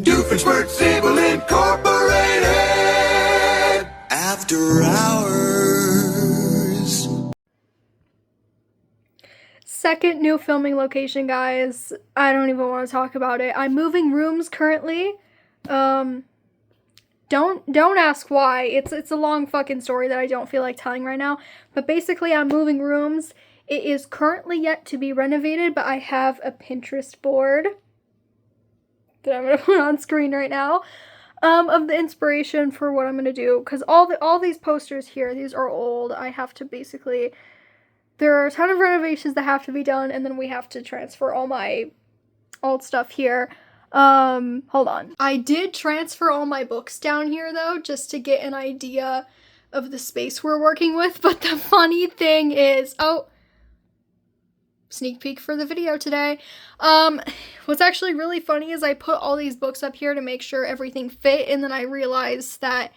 Doofenshmirtz Incorporated. After hours. Second new filming location, guys. I don't even want to talk about it. I'm moving rooms currently. Don't ask why. It's a long fucking story that I don't feel like telling right now. But basically, I'm moving rooms. It is currently yet to be renovated, but I have a Pinterest board that I'm gonna put on screen right now, of the inspiration for what I'm gonna do. Because all these posters here, these are old. I have to basically, there are a ton of renovations that have to be done, and then we have to transfer all my old stuff here. Hold on. I did transfer all my books down here though, just to get an idea of the space we're working with. But the funny thing is, sneak peek for the video today. What's actually really funny is I put all these books up here to make sure everything fit, and then I realized that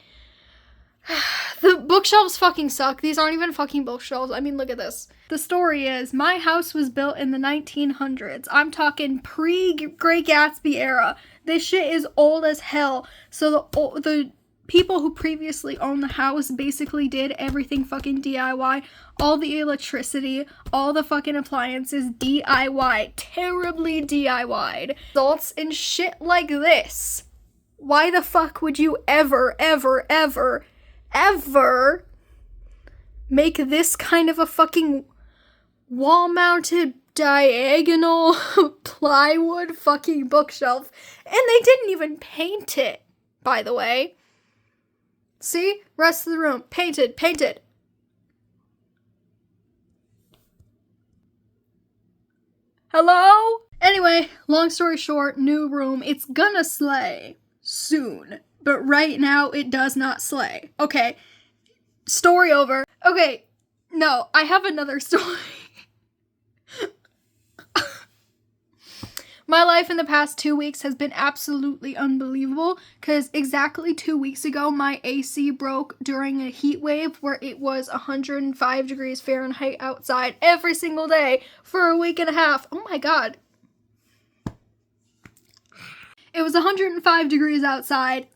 the bookshelves fucking suck. These aren't even fucking bookshelves. I mean, look at this. The story is, my house was built in the 1900s. I'm talking pre-Great Gatsby era. This shit is old as hell. So the people who previously owned the house basically did everything fucking DIY. All the electricity, all the fucking appliances, DIY. Terribly DIY'd. Results in shit like this. Why the fuck would you ever make this kind of a fucking wall-mounted diagonal plywood fucking bookshelf? And they didn't even paint it, by the way. See? Rest of the room. Painted. Hello? Anyway, long story short, new room. It's gonna slay soon. But right now, it does not slay. Okay. Story over. Okay. No, I have another story. My life in the past 2 weeks has been absolutely unbelievable, because exactly 2 weeks ago, my AC broke during a heat wave where it was 105 degrees Fahrenheit outside every single day for a week and a half. Oh my god. It was 105 degrees outside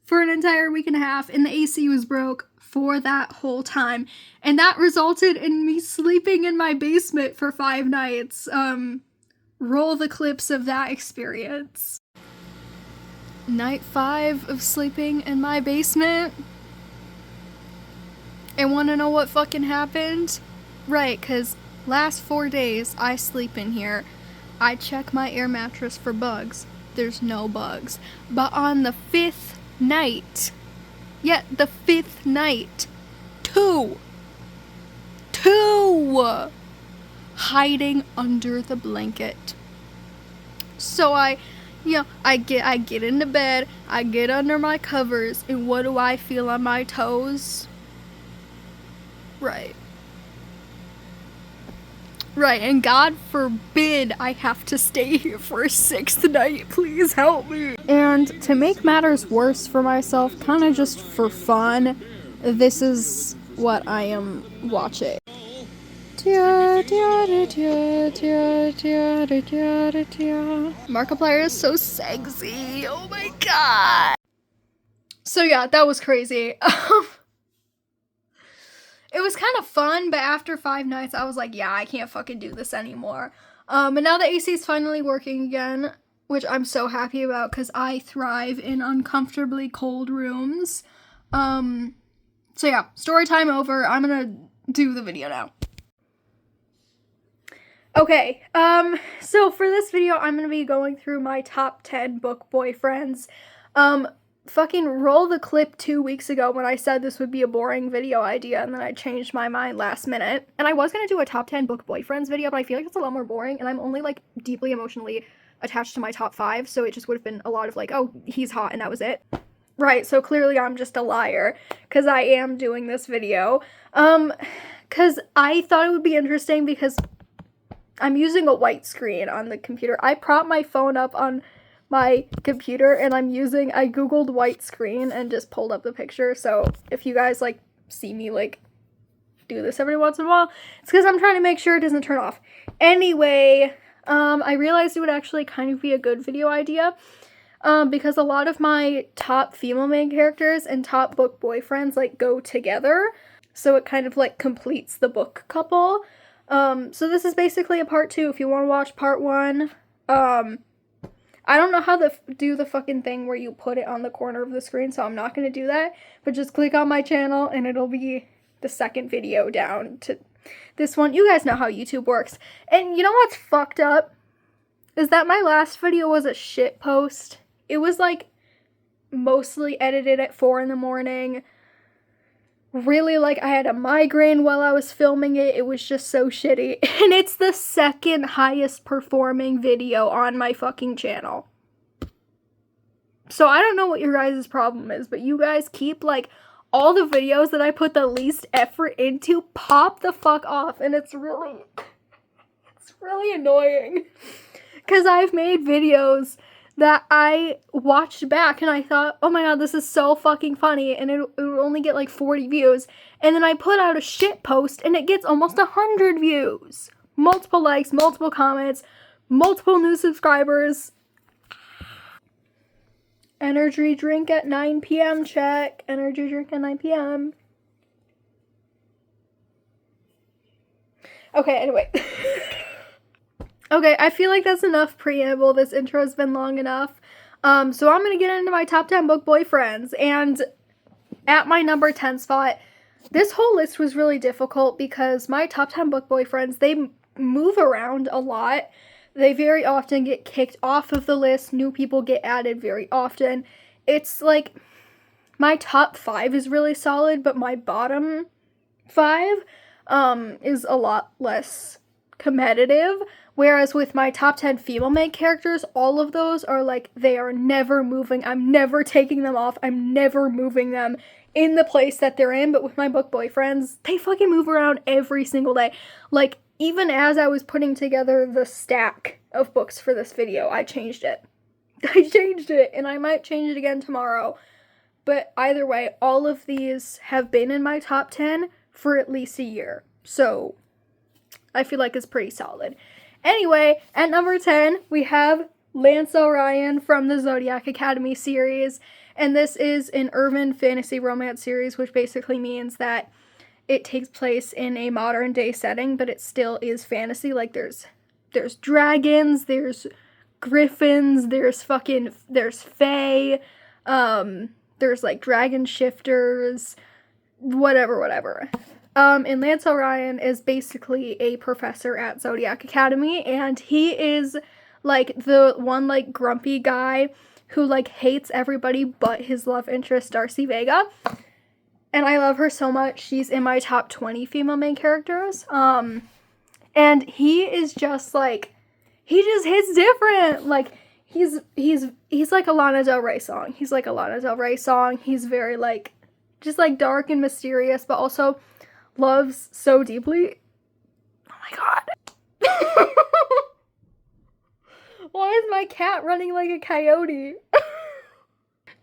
for an entire week and a half, and the AC was broke for that whole time. And that resulted in me sleeping in my basement for 5 nights. Roll the clips of that experience. Night 5 of sleeping in my basement. And wanna know what fucking happened? Right, cause last 4 days I sleep in here. I check my air mattress for bugs. There's no bugs. But on the 5th night, the 5th night, two hiding under the blanket. So I get into bed, I get under my covers, and what do I feel on my toes? Right, and God forbid I have to stay here for a 6th night. Please help me. And to make matters worse for myself, kind of just for fun, this is what I am watching. Markiplier is so sexy. Oh my god. So yeah, that was crazy. It was kind of fun, but after 5 nights, I was like, yeah, I can't fucking do this anymore. And now the AC is finally working again, which I'm so happy about, because I thrive in uncomfortably cold rooms. So yeah, story time over. I'm gonna do the video now. Okay, so for this video, I'm gonna be going through my top 10 book boyfriends. Fucking roll the clip 2 weeks ago when I said this would be a boring video idea, and then I changed my mind last minute. And I was gonna do a top 10 book boyfriends video, but I feel like it's a lot more boring, and I'm only, like, deeply emotionally attached to my top 5, so it just would have been a lot of, like, oh, he's hot, and that was it. Right, so clearly I'm just a liar, because I am doing this video. Because I thought it would be interesting, because I'm using a white screen on the computer. I propped my phone up on my computer, and I googled white screen and just pulled up the picture. So if you guys like see me like do this every once in a while, it's because I'm trying to make sure it doesn't turn off. Anyway, I realized it would actually kind of be a good video idea. because a lot of my top female main characters and top book boyfriends, like, go together. So it kind of, like, completes the book couple. So this is basically a part 2 if you want to watch part 1. I don't know how to do the fucking thing where you put it on the corner of the screen, so I'm not going to do that. But just click on my channel and it'll be the second video down to this one. You guys know how YouTube works. And you know what's fucked up? Is that my last video was a shit post. It was, like, mostly edited at 4 in the morning. Really, like, I had a migraine while I was filming it. It was just so shitty. And it's the second highest performing video on my fucking channel. So I don't know what your guys' problem is, but you guys keep, like, all the videos that I put the least effort into pop the fuck off. And it's really annoying. Because I've made videos that I watched back and I thought, oh my god, this is so fucking funny, and it would only get like 40 views, and then I put out a shit post and it gets almost 100 views. Multiple likes, multiple comments, multiple new subscribers. Energy drink at 9 p.m. check. Energy drink at 9 p.m. Okay, anyway. Okay, I feel like that's enough preamble. This intro's been long enough. So I'm going to get into my top 10 book boyfriends. And at my number 10 spot, this whole list was really difficult because my top 10 book boyfriends, they move around a lot. They very often get kicked off of the list. New people get added very often. It's like, my top 5 is really solid, but my bottom 5 is a lot less competitive. Whereas with my top 10 female main characters, all of those are like, they are never moving. I'm never taking them off. I'm never moving them in the place that they're in. But with my book boyfriends, they fucking move around every single day. Like, even as I was putting together the stack of books for this video, I changed it. And I might change it again tomorrow. But either way, all of these have been in my top 10 for at least a year. So I feel like it's pretty solid. Anyway, at number 10, we have Lance Orion from the Zodiac Academy series, and this is an urban fantasy romance series, which basically means that it takes place in a modern day setting, but it still is fantasy. Like, there's dragons, there's griffins, there's fae, there's, like, dragon shifters, whatever. And Lance Orion is basically a professor at Zodiac Academy, and he is, like, the one, like, grumpy guy who, like, hates everybody but his love interest, Darcy Vega. And I love her so much. She's in my top 20 female main characters. And he is just, like, he just hits different. Like, he's like a Lana Del Rey song. He's like a Lana Del Rey song. He's very, like, just, like, dark and mysterious, but also loves so deeply. Oh my god. Why is my cat running like a coyote?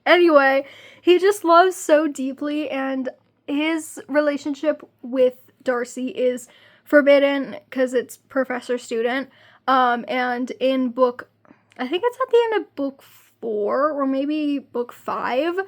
Anyway, he just loves so deeply, and his relationship with Darcy is forbidden because it's professor-student. And in book, I think it's at the end of book 4 or maybe book 5,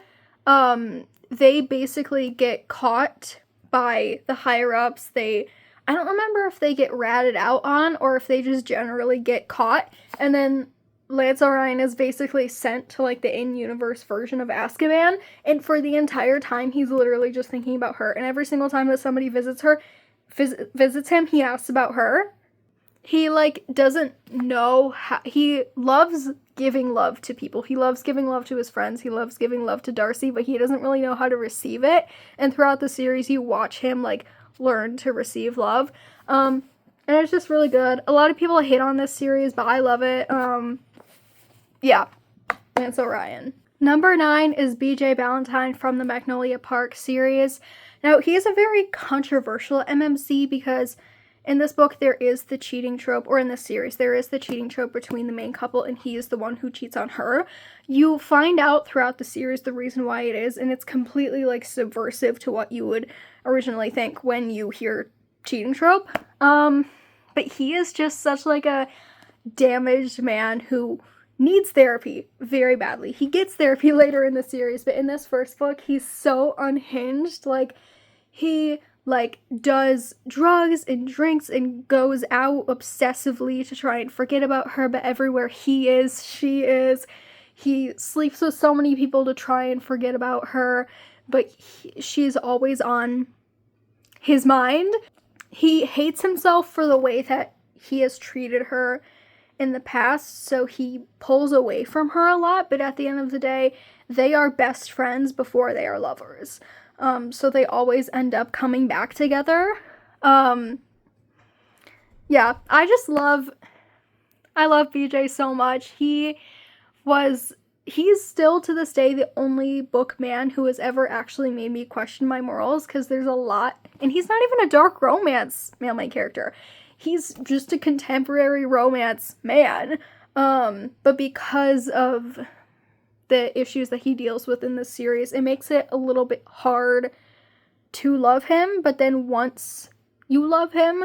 they basically get caught by the higher-ups. I don't remember if they get ratted out on or if they just generally get caught, and then Lance Orion is basically sent to, like, the in-universe version of Azkaban, and for the entire time, he's literally just thinking about her, and every single time that somebody visits him, he asks about her. He, like, doesn't know how, he loves giving love to people. He loves giving love to his friends. He loves giving love to Darcy, but he doesn't really know how to receive it. And throughout the series, you watch him, like, learn to receive love. And it's just really good. A lot of people hate on this series, but I love it. Yeah, Lance Orion. Number 9 is BJ Ballantyne from the Magnolia Park series. Now, he is a very controversial MMC because in this book, there is the cheating trope, or in this series, there is the cheating trope between the main couple, and he is the one who cheats on her. You find out throughout the series the reason why it is, and it's completely, like, subversive to what you would originally think when you hear cheating trope. But he is just such, like, a damaged man who needs therapy very badly. He gets therapy later in the series, but in this first book, he's so unhinged. Like, he, like, does drugs and drinks and goes out obsessively to try and forget about her, but everywhere he is, she is. He sleeps with so many people to try and forget about her, but she's always on his mind. He hates himself for the way that he has treated her in the past, so he pulls away from her a lot, but at the end of the day, they are best friends before they are lovers. So they always end up coming back together. Yeah, I love BJ so much. He's still to this day the only book man who has ever actually made me question my morals, because there's a lot, and he's not even a dark romance main character. He's just a contemporary romance man. But because of the issues that he deals with in this series, it makes it a little bit hard to love him, but then once you love him,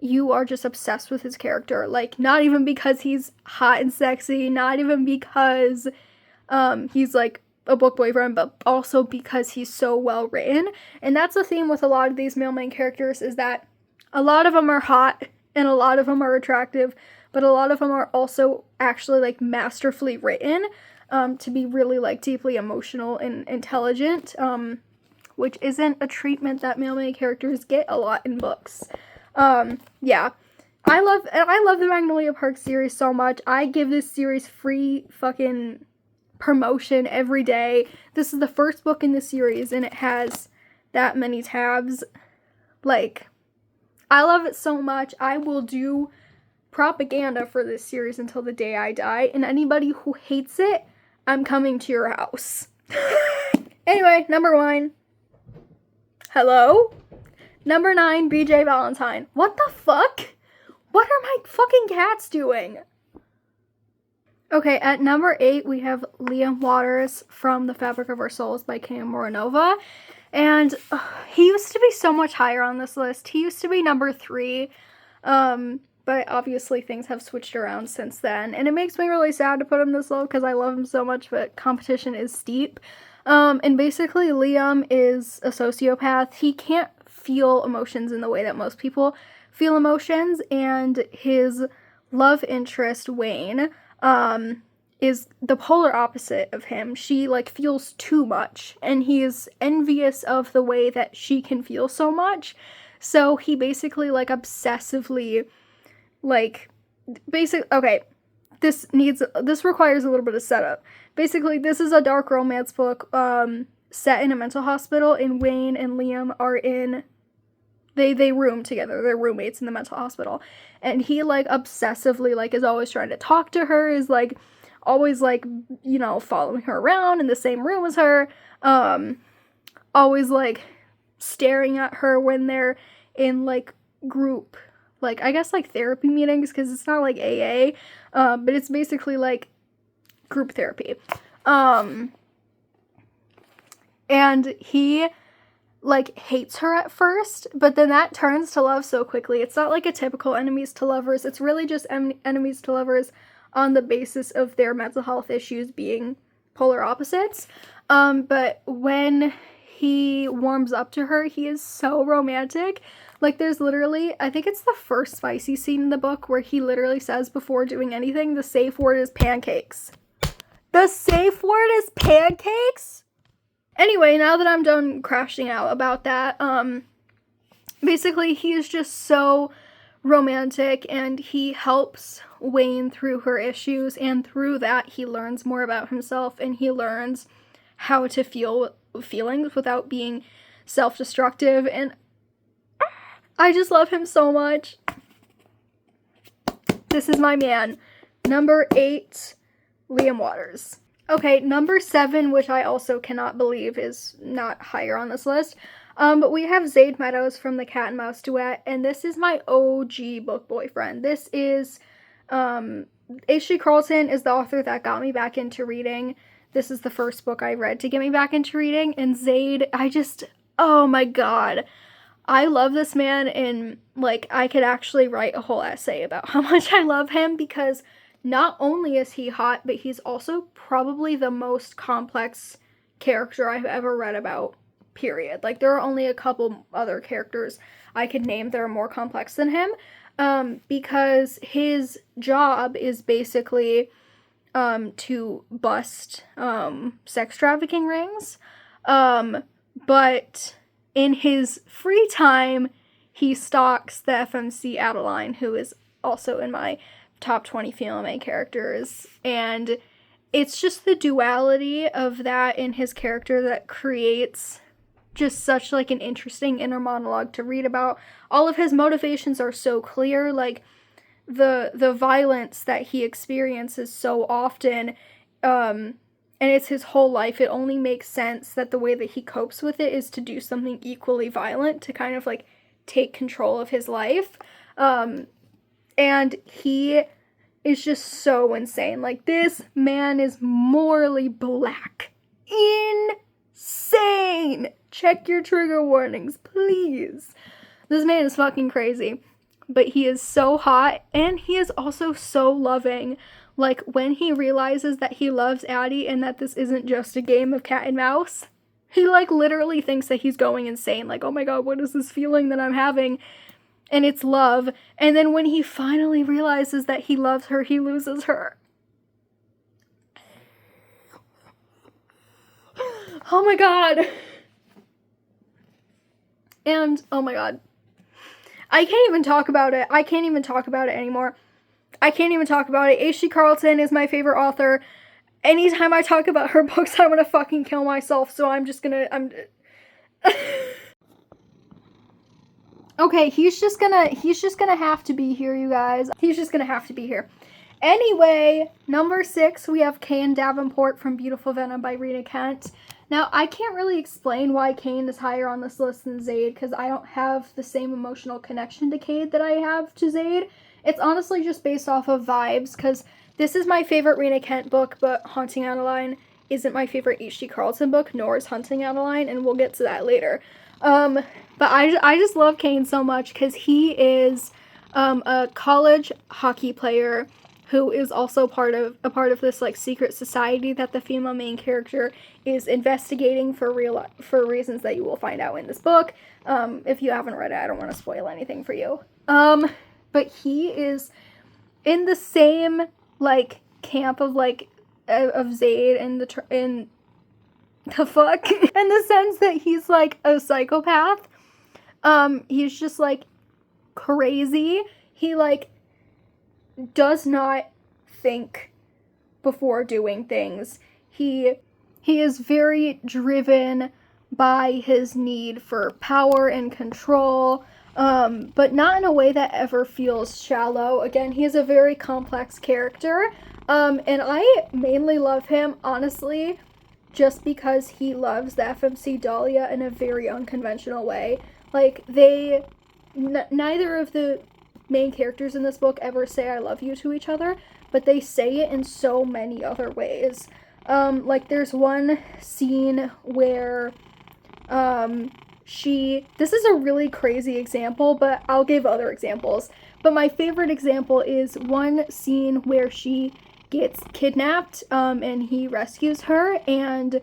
you are just obsessed with his character. Like, not even because he's hot and sexy, not even because he's like a book boyfriend, but also because he's so well written. And that's the theme with a lot of these male main characters, is that a lot of them are hot and a lot of them are attractive, but a lot of them are also actually like masterfully written, to be really like deeply emotional and intelligent, which isn't a treatment that male main characters get a lot in books. Yeah. I love the Magnolia Park series so much. I give this series free fucking promotion every day. This is the first book in the series and it has that many tabs. Like, I love it so much. I will do propaganda for this series until the day I die, and anybody who hates it, I'm coming to your house. Anyway, number 1. Hello? Number 9, BJ Valentine. What the fuck? What are my fucking cats doing? Okay, at number 8, we have Liam Waters from The Fabric of Our Souls by Kaya Moranova. And he used to be so much higher on this list. He used to be number 3. But obviously things have switched around since then. And it makes me really sad to put him this low because I love him so much, but competition is steep. And basically Liam is a sociopath. He can't feel emotions in the way that most people feel emotions, and his love interest, Wayne, is the polar opposite of him. She, like, feels too much, and he is envious of the way that she can feel so much, so he basically, like, obsessively, like, okay, this requires a little bit of setup. Basically, this is a dark romance book, set in a mental hospital, and Wayne and Liam are in, they room together, they're roommates in the mental hospital, and he, like, obsessively, like, is always trying to talk to her, is, like, always, like, you know, following her around in the same room as her, always, like, staring at her when they're in, like, group, like, I guess, like, therapy meetings, because it's not, like, AA, but it's basically, like, group therapy, and he, like, hates her at first, but then that turns to love so quickly. It's not like a typical enemies to lovers, it's really just enemies to lovers on the basis of their mental health issues being polar opposites, but when he warms up to her, he is so romantic. Like, there's literally, I think it's the first spicy scene in the book where he literally says before doing anything, the safe word is pancakes. The safe word is pancakes? Anyway, now that I'm done crashing out about that, basically he is just so romantic, and he helps Wayne through her issues, and through that he learns more about himself, and he learns how to feel feelings without being self-destructive, and I just love him so much. This is my man. Number 8, Liam Waters. Okay, number 7, which I also cannot believe is not higher on this list, but we have Zaid Meadows from the Cat and Mouse Duet, and this is my OG book boyfriend. This is, H.G. Carlton is the author that got me back into reading. This is the first book I read to get me back into reading, and Zaid, oh my god. I love this man, and, like, I could actually write a whole essay about how much I love him, because not only is he hot, but he's also probably the most complex character I've ever read about, period. Like, there are only a couple other characters I could name that are more complex than him, because his job is basically to bust sex trafficking rings, but in his free time, he stalks the FMC Adeline, who is also in my top 20 female main characters, and it's just the duality of that in his character that creates just such like an interesting inner monologue to read about. All of his motivations are so clear, like the violence that he experiences so often, and it's his whole life. It only makes sense that the way that he copes with it is to do something equally violent to kind of like take control of his life. And he is just so insane. Like, this man is morally black. Insane! Check your trigger warnings, please. This man is fucking crazy. But he is so hot, and he is also so loving. Like, when he realizes that he loves Addie and that this isn't just a game of cat and mouse, he, like, literally thinks that he's going insane. Like, oh my god, what is this feeling that I'm having? And it's love. And then when he finally realizes that he loves her, he loses her. Oh my god. And, oh my god. I can't even talk about it. I can't even talk about it anymore. I can't even talk about it. H.G. Carlton is my favorite author. Anytime I talk about her books, I'm gonna fucking kill myself, so I'm just gonna, Okay, he's just gonna have to be here, you guys. He's just gonna have to be here. Anyway, number 6, we have Kane Davenport from Beautiful Venom by Rita Kent. Now, I can't really explain why Kane is higher on this list than Zaid, because I don't have the same emotional connection to Cade that I have to Zaid. It's honestly just based off of vibes, because this is my favorite Rita Kent book, but Haunting Adeline isn't my favorite H.G. Carlton book, nor is Hunting Adeline, and we'll get to that later. But I just love Kane so much because he is a college hockey player who is also a part of this like secret society that the female main character is investigating for reasons that you will find out in this book. If you haven't read it, I don't want to spoil anything for you. But he is in the same like camp of like of Zaid in the fuck in the sense that he's like a psychopath. He's just like crazy. He like does not think before doing things. He is very driven by his need for power and control, but not in a way that ever feels shallow. Again, he is a very complex character, and I mainly love him, honestly, just because he loves the FMC Dahlia in a very unconventional way. Like, neither of the main characters in this book ever say I love you to each other, but they say it in so many other ways. Like, there's one scene where, this is a really crazy example, but I'll give other examples. But my favorite example is one scene where she gets kidnapped, and he rescues her, and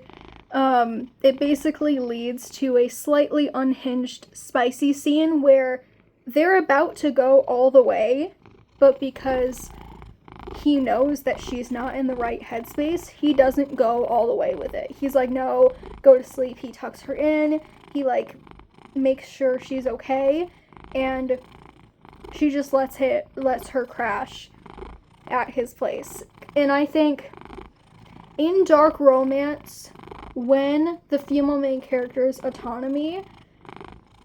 it basically leads to a slightly unhinged, spicy scene where they're about to go all the way, but because he knows that she's not in the right headspace, he doesn't go all the way with it. He's like, no, go to sleep. He tucks her in, he like makes sure she's okay, and she just lets her crash at his place. And I think in dark romance, when the female main character's autonomy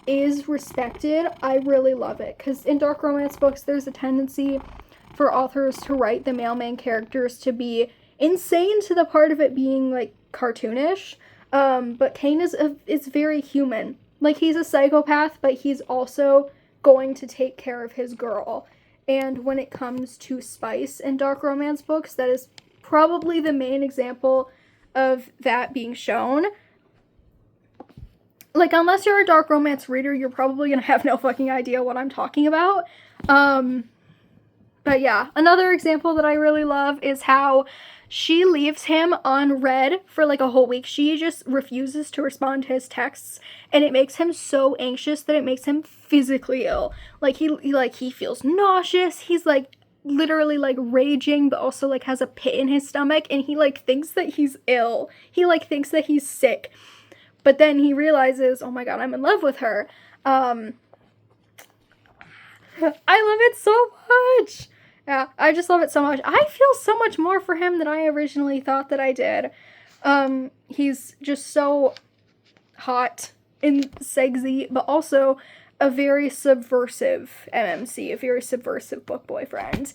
is respected, I really love it. Because in dark romance books, there's a tendency for authors to write the male main characters to be insane to the part of it being, like, cartoonish. But Kane is very human. Like, he's a psychopath, but he's also going to take care of his girl. And when it comes to spice in dark romance books, that is probably the main example of that being shown. Like, unless you're a dark romance reader, you're probably gonna have no fucking idea what I'm talking about. But yeah, another example that I really love is how she leaves him unread for like a whole week. She just refuses to respond to his texts, and it makes him so anxious that it makes him physically ill. Like he feels nauseous. He's like literally like raging, but also like has a pit in his stomach, and he like thinks that he's ill. He like thinks that he's sick. But then he realizes, "Oh my god, I'm in love with her." I love it so much. Yeah, I just love it so much. I feel so much more for him than I originally thought that I did. He's just so hot and sexy, but also a very subversive MMC, a very subversive book boyfriend.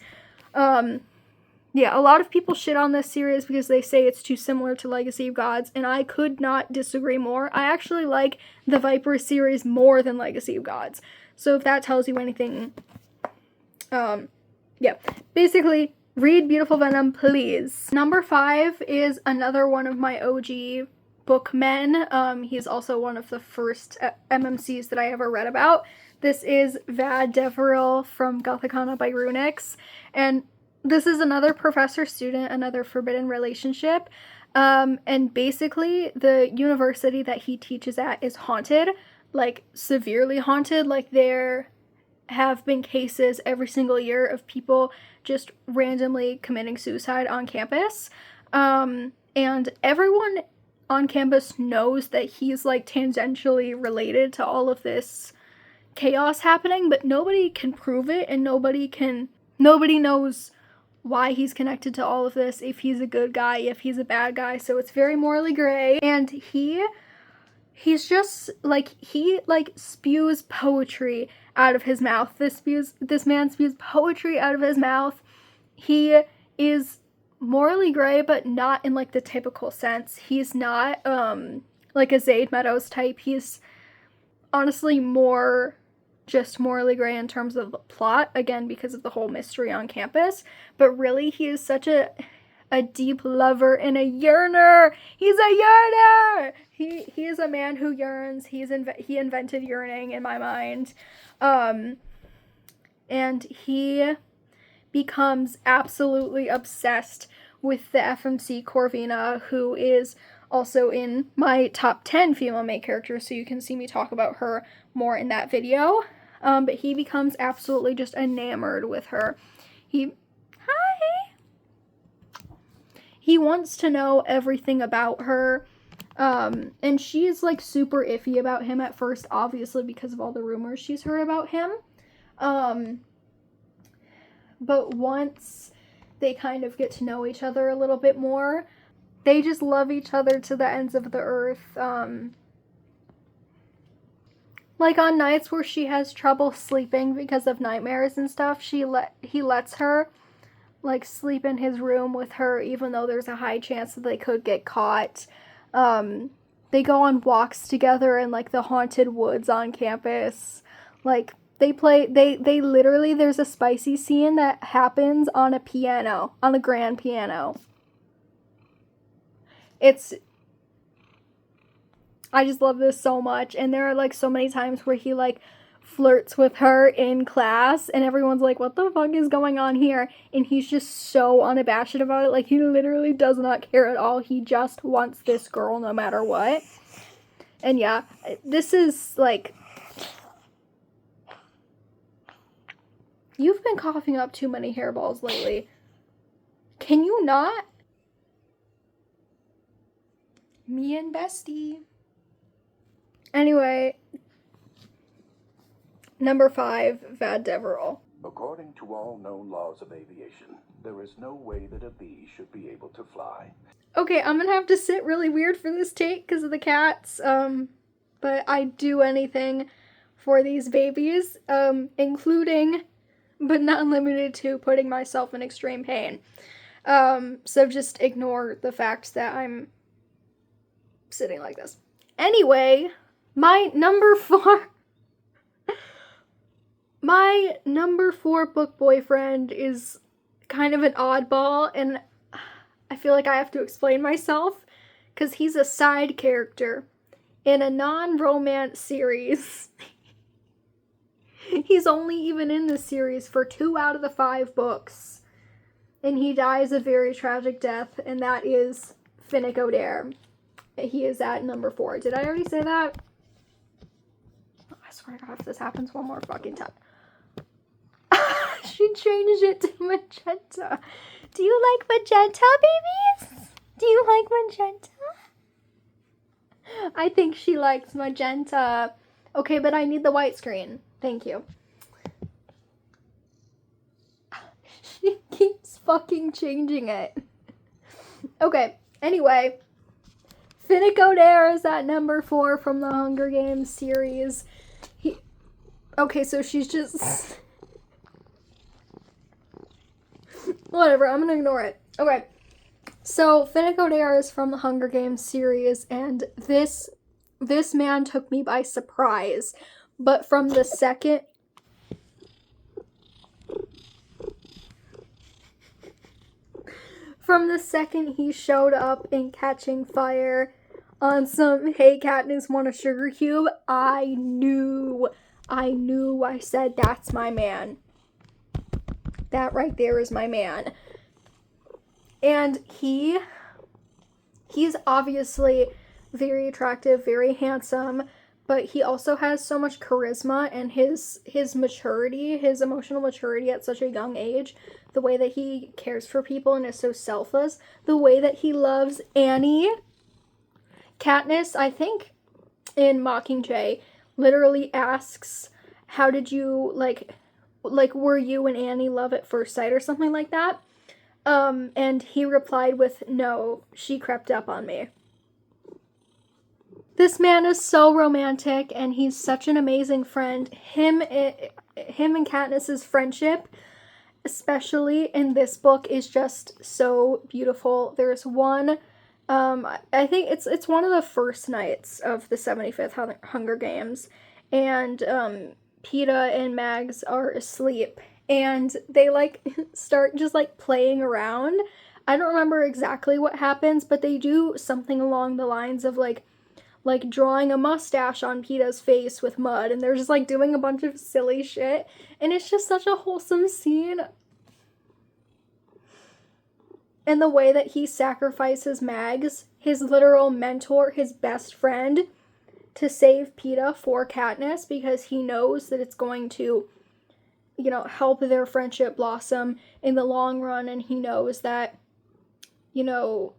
Yeah, a lot of people shit on this series because they say it's too similar to Legacy of Gods, and I could not disagree more. I actually like the Viper series more than Legacy of Gods. So if that tells you anything, yeah. Basically, read Beautiful Venom, please. Number 5 is another one of my OG bookmen. He's also one of the first MMCs that I ever read about. This is Vad Deveril from Gothicana by Runix, and this is another professor-student, another forbidden relationship. And basically, the university that he teaches at is haunted, like severely haunted. Like there have been cases every single year of people just randomly committing suicide on campus. And everyone on campus knows that he's like tangentially related to all of this chaos happening, but nobody can prove it, and nobody knows why he's connected to all of this, if he's a good guy, if he's a bad guy. So it's very morally gray. And he's just like, he like spews poetry out of his mouth. This man spews poetry out of his mouth. He is morally gray, but not in like the typical sense. He's not like a Zaid Meadows type. He's honestly more just morally gray in terms of the plot, again because of the whole mystery on campus, but really he is such a deep lover and a yearner. He's a yearner. He is a man who yearns. He invented yearning in my mind. And he becomes absolutely obsessed with the FMC Corvina, who is also in my top 10 female main characters, so you can see me talk about her more in that video. But he becomes absolutely just enamored with her. He wants to know everything about her. And she's like super iffy about him at first, obviously because of all the rumors she's heard about him. But once they kind of get to know each other a little bit more, they just love each other to the ends of the earth. Like on nights where she has trouble sleeping because of nightmares and stuff, he lets her like sleep in his room with her, even though there's a high chance that they could get caught. They go on walks together in like the haunted woods on campus. Like they literally, there's a spicy scene that happens on a piano, on a grand piano. I just love this so much, and there are like so many times where he like flirts with her in class, and everyone's like, what the fuck is going on here? And he's just so unabashed about it. Like, he literally does not care at all. He just wants this girl no matter what. And yeah, this is like, you've been coughing up too many hairballs lately. Can you not? Me and Bestie. Anyway, number 5, Vad Deveril. According to all known laws of aviation, there is no way that a bee should be able to fly. Okay, I'm gonna have to sit really weird for this take because of the cats, but I'd do anything for these babies, including, but not limited to, putting myself in extreme pain. So just ignore the fact that I'm sitting like this. Anyway, my number 4 book boyfriend is kind of an oddball, and I feel like I have to explain myself, because he's a side character in a non-romance series. He's only even in this series for 2 out of the 5 books. And he dies a very tragic death, and that is Finnick Odair. He is at number 4. Did I already say that? I swear to God, if this happens one more fucking time. She changed it to magenta. Do you like magenta, babies? Do you like magenta? I think she likes magenta. Okay, but I need the white screen. Thank you. She keeps fucking changing it. Okay, anyway. Finnick Odair is at number 4 from the Hunger Games series. Okay, so she's just... Whatever, I'm gonna ignore it. Okay. So, Finnick Odair is from the Hunger Games series, and this man took me by surprise. But from the second... From the second he showed up in Catching Fire on some, hey, Katniss, want a sugar cube? I knew, I said, that's my man. That right there is my man. And he's obviously very attractive, very handsome, but he also has so much charisma, and his maturity, his emotional maturity at such a young age, the way that he cares for people and is so selfless, the way that he loves Annie. Katniss, I think, in Mockingjay, literally asks, how did you, like, were you and Annie love at first sight or something like that? And he replied with, no, she crept up on me. This man is so romantic, and he's such an amazing friend. Him and Katniss's friendship, especially in this book, is just so beautiful. There's one, I think it's one of the first nights of the 75th Hunger Games, and Peeta and Mags are asleep, and they, like, start just, like, playing around. I don't remember exactly what happens, but they do something along the lines of, like drawing a mustache on Peeta's face with mud, and they're just, like, doing a bunch of silly shit, and it's just such a wholesome scene. And the way that he sacrifices Mags, his literal mentor, his best friend, to save Peeta for Katniss, because he knows that it's going to, you know, help their friendship blossom in the long run, and he knows that, you know,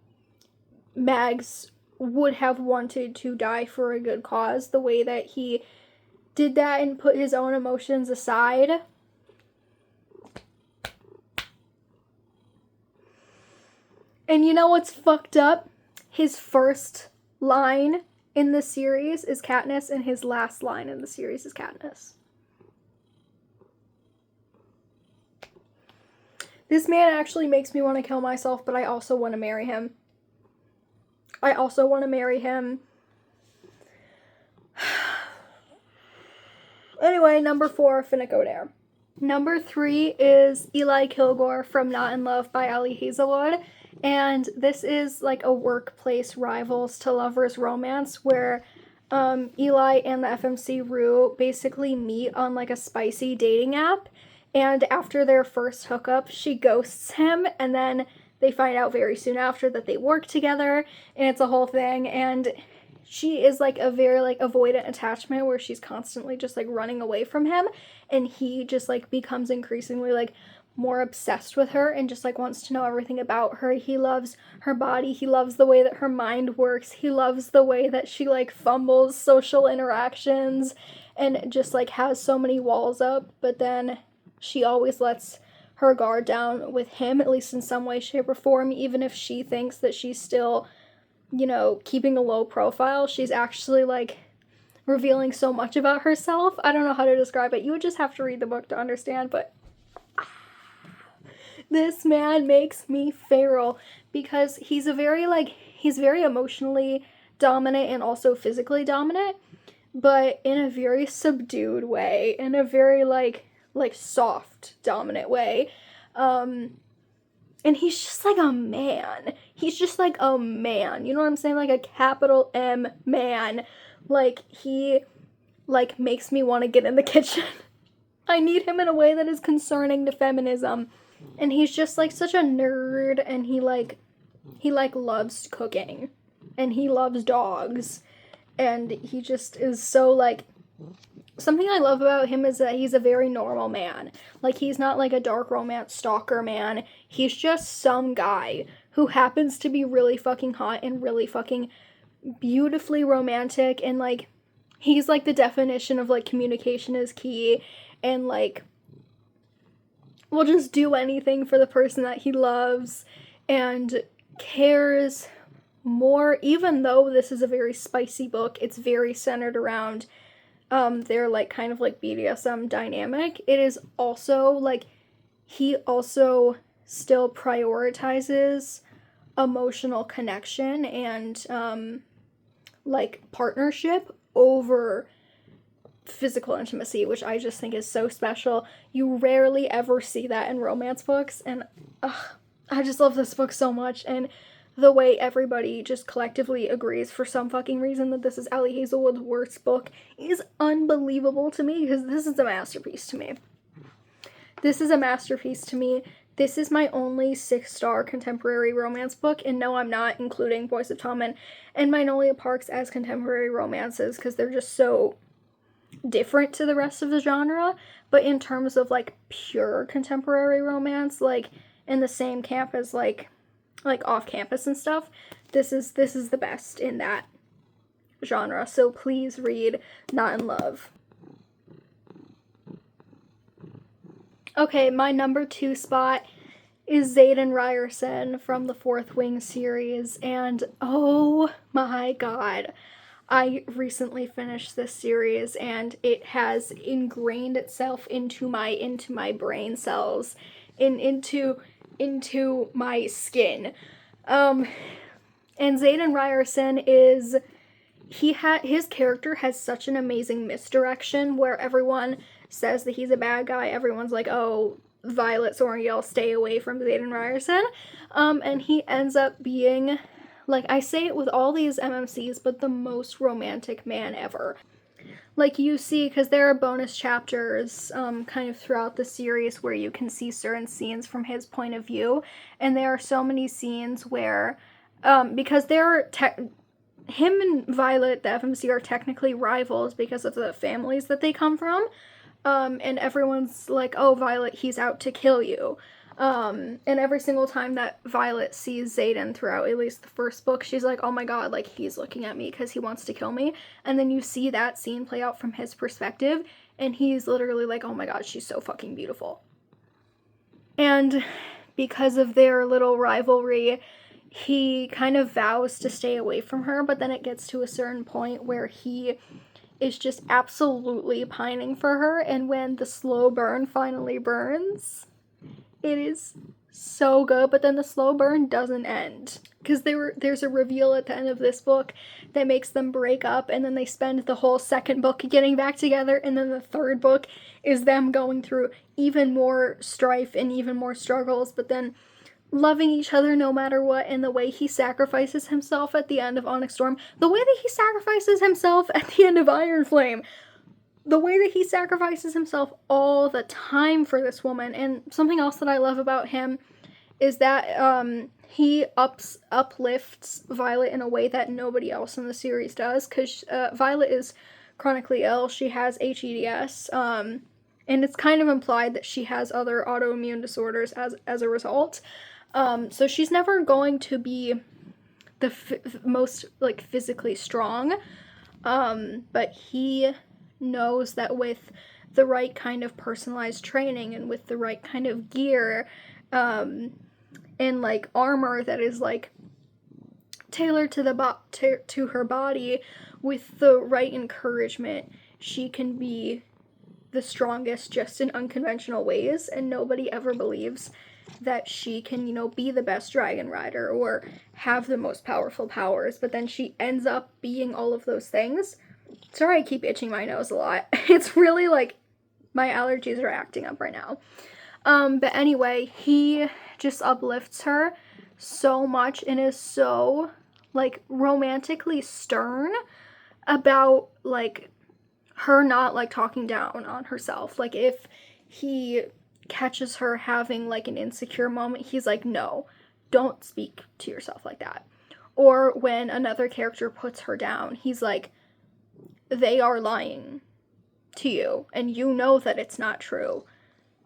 Mags would have wanted to die for a good cause. The way that he did that and put his own emotions aside. And you know what's fucked up? His first line in the series is Katniss, and his last line in the series is Katniss. This man actually makes me want to kill myself, but I also want to marry him. Anyway, number 4, Finnick Odair. Number 3 is Eli Kilgore from Not in Love by Ali Hazelwood. And this is like a workplace rivals to lovers romance where Eli and the FMC Rue basically meet on like a spicy dating app. And after their first hookup, she ghosts him, and then they find out very soon after that they work together, and it's a whole thing. And she is like a very like avoidant attachment where she's constantly just like running away from him, and he just like becomes increasingly like more obsessed with her and just like wants to know everything about her. He loves her body, he loves the way that her mind works, he loves the way that she like fumbles social interactions and just like has so many walls up, but then she always lets her guard down with him, at least in some way, shape, or form. Even if she thinks that she's still, you know, keeping a low profile, she's actually, like, revealing so much about herself. I don't know how to describe it. You would just have to read the book to understand, but this man makes me feral because he's very emotionally dominant and also physically dominant, but in a very subdued way, in a very, like soft, dominant way. And he's just like a man. He's just like a man. You know what I'm saying? Like a capital M man. Like, he, like, makes me want to get in the kitchen I need him in a way that is concerning to feminism. And he's just like such a nerd, and he loves cooking, and he loves dogs, and he just is so like, something I love about him is that he's a very normal man. Like, he's not like a dark romance stalker man. He's just some guy who happens to be really fucking hot and really fucking beautifully romantic, and like, he's like the definition of like communication is key, and like, will just do anything for the person that he loves, and cares more. Even though this is a very spicy book, it's very centered around their like kind of like BDSM dynamic. It is also like, he also still prioritizes emotional connection and like partnership over physical intimacy, which I just think is so special. You rarely ever see that in romance books, and I just love this book so much. And the way everybody just collectively agrees for some fucking reason that this is Allie Hazelwood's worst book is unbelievable to me, because this is a masterpiece to me. This is a masterpiece to me. This is my only 6-star contemporary romance book, and no, I'm not including Boys of Tommen and Magnolia Parks as contemporary romances, because they're just so different to the rest of the genre. But in terms of like pure contemporary romance, like in the same camp as like off campus and stuff, this is the best in that genre. So please read Not in Love. Okay, my number 2 spot is Xaden Ryerson from the Fourth Wing series, and oh my god, I recently finished this series, and it has ingrained itself into my brain cells, and into my skin. And Xaden Ryerson is, his character has such an amazing misdirection, where everyone says that he's a bad guy. Everyone's like, oh, Violet Sorrengail, stay away from Xaden Ryerson. And he ends up being, like, I say it with all these MMCs, but the most romantic man ever. Like, you see, because there are bonus chapters kind of throughout the series where you can see certain scenes from his point of view, and there are so many scenes where, because him and Violet, the FMC, are technically rivals because of the families that they come from, and everyone's like, oh, Violet, he's out to kill you. And every single time that Violet sees Xaden throughout at least the first book, she's like, oh my god, like, he's looking at me because he wants to kill me. And then you see that scene play out from his perspective, and he's literally like, oh my god, she's so fucking beautiful. And because of their little rivalry, he kind of vows to stay away from her, but then it gets to a certain point where he is just absolutely pining for her, and when the slow burn finally burns, it is so good. But then the slow burn doesn't end, because there's a reveal at the end of this book that makes them break up, and then they spend the whole second book getting back together, and then the third book is them going through even more strife and even more struggles, but then loving each other no matter what. And the way he sacrifices himself at the end of Onyx Storm, the way that he sacrifices himself at the end of Iron Flame, the way that he sacrifices himself all the time for this woman. And something else that I love about him is that he uplifts Violet in a way that nobody else in the series does, because Violet is chronically ill. She has HEDS, and it's kind of implied that she has other autoimmune disorders as a result. So she's never going to be the most, like, physically strong, but he knows that with the right kind of personalized training and with the right kind of gear, and, like, armor that is, like, tailored to to her body, with the right encouragement, she can be the strongest just in unconventional ways, and nobody ever believes that she can, you know, be the best dragon rider or have the most powerful powers, but then she ends up being all of those things. Sorry, I keep itching my nose a lot. It's really, like, my allergies are acting up right now. But anyway, he just uplifts her so much and is so, like, romantically stern about, like, her not, like, talking down on herself. Like, if he catches her having like an insecure moment, he's like, no, don't speak to yourself like that. Or when another character puts her down, he's like, they are lying to you, and you know that it's not true.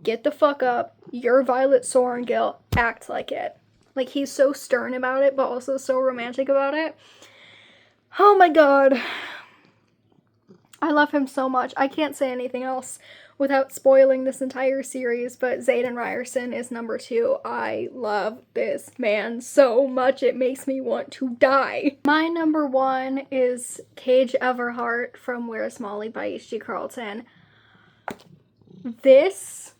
Get the fuck up. You're Violet Sorrengill. Act like it. Like, he's so stern about it, but also so romantic about it. Oh my god. I love him so much. I can't say anything else without spoiling this entire series, but Xaden Ryerson is number 2. I love this man so much, it makes me want to die. My number 1 is Cage Everhart from Where's Molly by H.G. Carlton. This,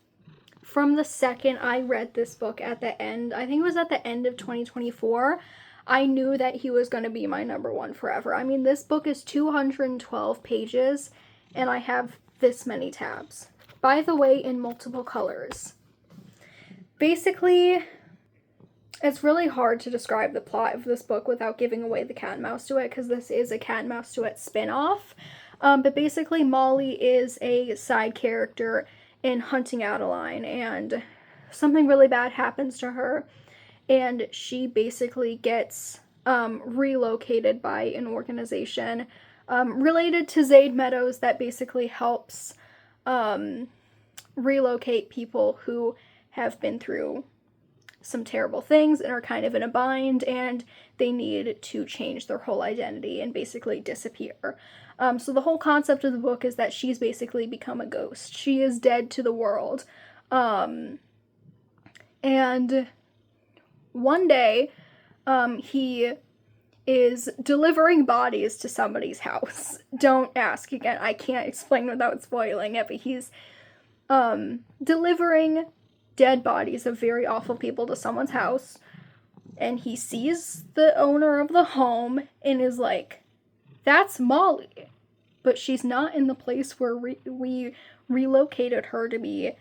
from the second I read this book at the end, I think it was at the end of 2024, I knew that he was going to be my number 1 forever. I mean, this book is 212 pages, and I have this many tabs. By the way, in multiple colors. Basically, it's really hard to describe the plot of this book without giving away the cat and mouse duet, because this is a cat and mouse duet spin-off. But basically, Molly is a side character in Hunting Adeline, and something really bad happens to her, and she basically gets relocated by an organization related to Zade Meadows that basically helps relocate people who have been through some terrible things and are kind of in a bind, and they need to change their whole identity and basically disappear. So the whole concept of the book is that she's basically become a ghost. She is dead to the world. And one day, he is delivering bodies to somebody's house. Don't ask again. I can't explain without spoiling it, but he's delivering dead bodies of very awful people to someone's house, and he sees the owner of the home and is like, that's Molly, but she's not in the place where we relocated her to be.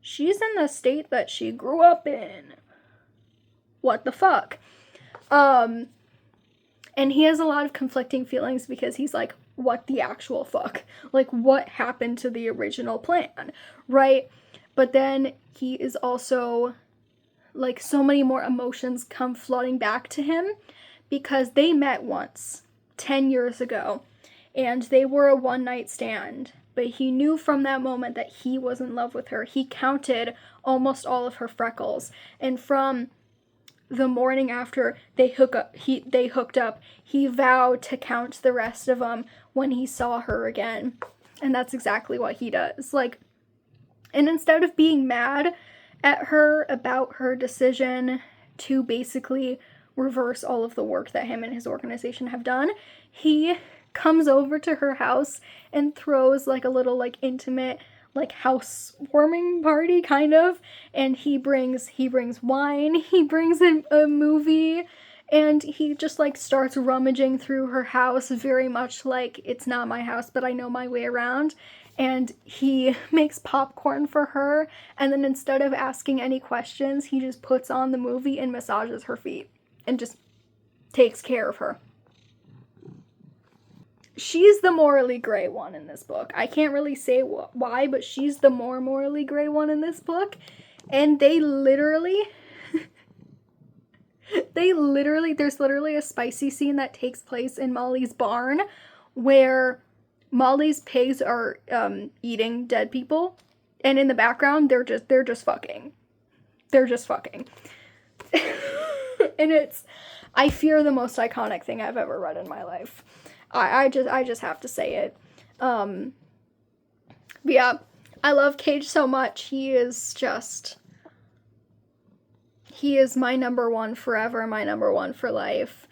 She's in the state that she grew up in. What the fuck? And he has a lot of conflicting feelings because he's like, what the actual fuck? Like, what happened to the original plan, right? But then he is also, like, so many more emotions come flooding back to him because they met once, 10 years ago, and they were a one-night stand. But he knew from that moment that he was in love with her. He counted almost all of her freckles, and from the morning after they hooked up, he vowed to count the rest of them when he saw her again. And that's exactly what he does. Like, and instead of being mad at her about her decision to basically reverse all of the work that him and his organization have done, he comes over to her house and throws like a little like intimate like housewarming party kind of, and he brings wine, he brings in a movie, and he just like starts rummaging through her house very much like it's not my house but I know my way around, and he makes popcorn for her, and then instead of asking any questions he just puts on the movie and massages her feet and just takes care of her. She's the morally gray one in this book. I can't really say why, but she's the more morally gray one in this book. And there's literally a spicy scene that takes place in Molly's barn where Molly's pigs are eating dead people, and in the background they're just fucking. They're just fucking. And it's, I fear, the most iconic thing I've ever read in my life. I just have to say it. But yeah, I love Cage so much. He is my number 1 forever, my number 1 for life.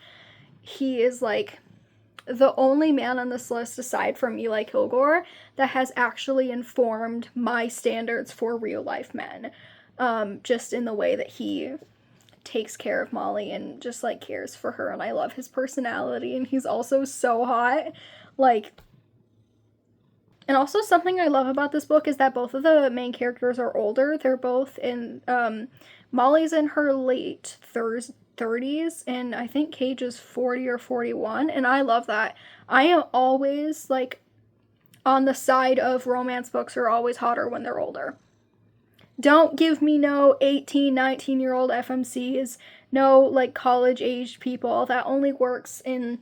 He is like the only man on this list aside from Eli Kilgore that has actually informed my standards for real life men. Just in the way that he takes care of Molly and just like cares for her, and I love his personality, and he's also so hot. Like, and also something I love about this book is that both of the main characters are older. They're both in Molly's in her late 30s, and I think Cage is 40 or 41, and I love that. I am always like on the side of romance books are always hotter when they're older. Don't give me no 18, 19-year-old FMCs, no, like, college-aged people. That only works in,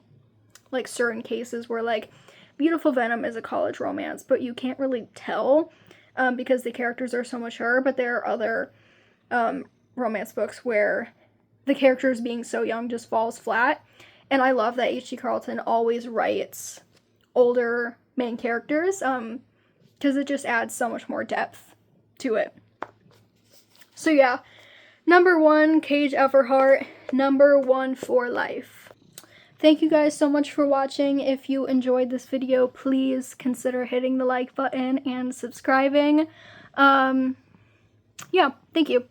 like, certain cases where, like, Beautiful Venom is a college romance, but you can't really tell because the characters are so mature, but there are other romance books where the characters being so young just falls flat, and I love that H.G. Carlton always writes older main characters because it just adds so much more depth to it. So yeah, number 1, Cage Everhart, number 1 for life. Thank you guys so much for watching. If you enjoyed this video, please consider hitting the like button and subscribing. Yeah, thank you.